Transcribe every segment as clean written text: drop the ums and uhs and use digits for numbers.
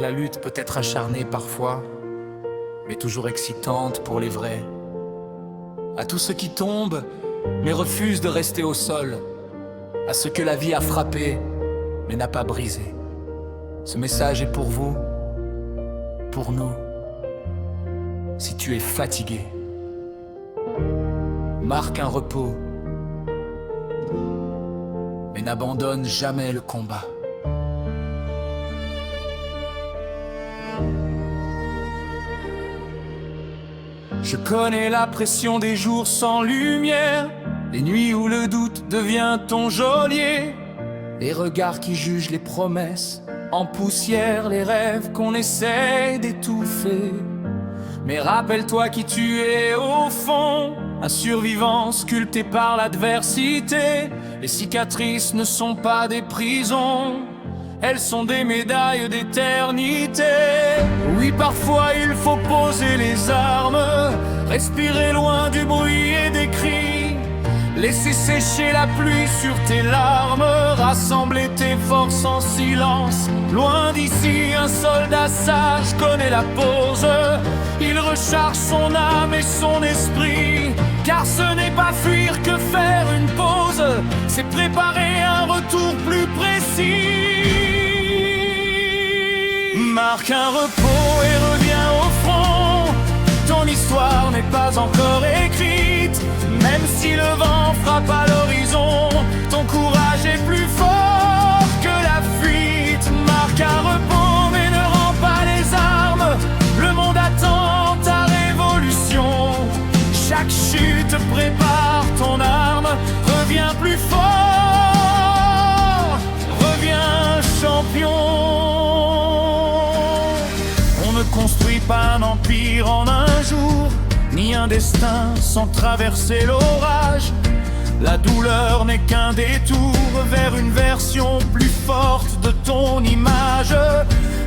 la lutte peut être acharnée parfois, mais toujours excitante pour les vrais. À tous ceux qui tombent, mais refusent de rester au sol. À ceux que la vie a frappés, mais n'a pas brisé. Ce message est pour vous, pour nous. Si tu es fatigué, marque un repos, mais n'abandonne jamais le combat. Je connais la pression des jours sans lumière, les nuits où le doute devient ton geôlier, les regards qui jugent les promesses en poussière, les rêves qu'on essaie d'étouffer. Mais rappelle-toi qui tu es au fond, un survivant sculpté par l'adversité. Les cicatrices ne sont pas des prisons, elles sont des médailles d'éternité. Oui, parfois il faut poser les armes, respirer loin du bruit et des cris, laisser sécher la pluie sur tes larmes, rassembler tes forces en silence. Loin d'ici, un soldat sage connaît la pause, il recharge son âme et son esprit, car ce n'est pas fuir que faire une pause, c'est préparer un retour plus précis. Marque un repos et reviens au front, ton histoire n'est pas encore écrite, même si le vent frappe à l'horizon, ton courage est plus fort que la fuite. Marque un repos mais ne rends pas les armes, le monde attend ta révolution. Chaque chute prépare ton arme, reviens plus fort, reviens champion. On ne construit pas un empire en un jour, ni un destin sans traverser l'orage. La douleur n'est qu'un détour vers une version plus forte de ton image.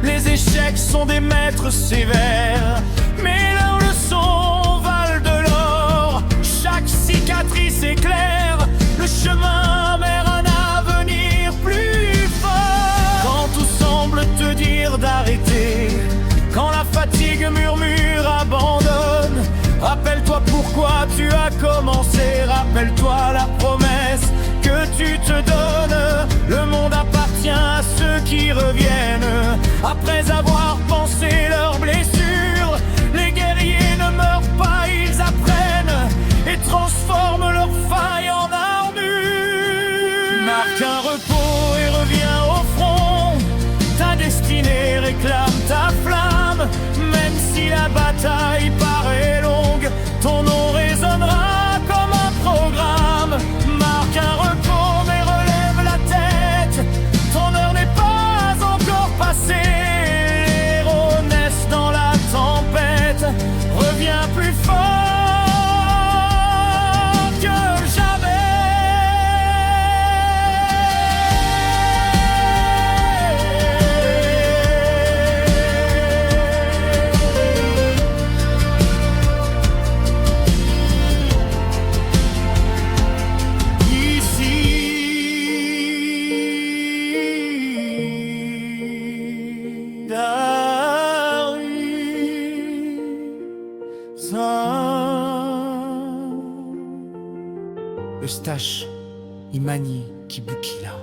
Les échecs sont des maîtres sévères, mais leurs leçons valent de l'or. Chaque cicatrice éclaire le chemin vers un avenir plus fort. Quand tout semble te dire d'arrêter, quand la fatigue murmure abandonne, rappelle-toi pourquoi tu as commencé, rappelle-toi la promesse que tu te donnes. Le monde appartient à ceux qui reviennent, après avoir pansé leurs blessures. Les guerriers ne meurent pas, ils apprennent et transforment leurs failles en armure. Marque un repos et reviens au front, ta destinée réclame ta flamme. Même si la bataille paraît longue, ton nom résonnera comme un programme. Marque un repos mais relève la tête, ton heure n'est pas encore passée. Les héros naissent dans la tempête, reviens plus fort que Eustache, Imani, Kibukila.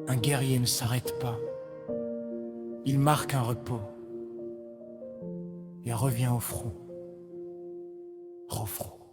Un guerrier ne s'arrête pas, il marque un repos et revient au front. Refront.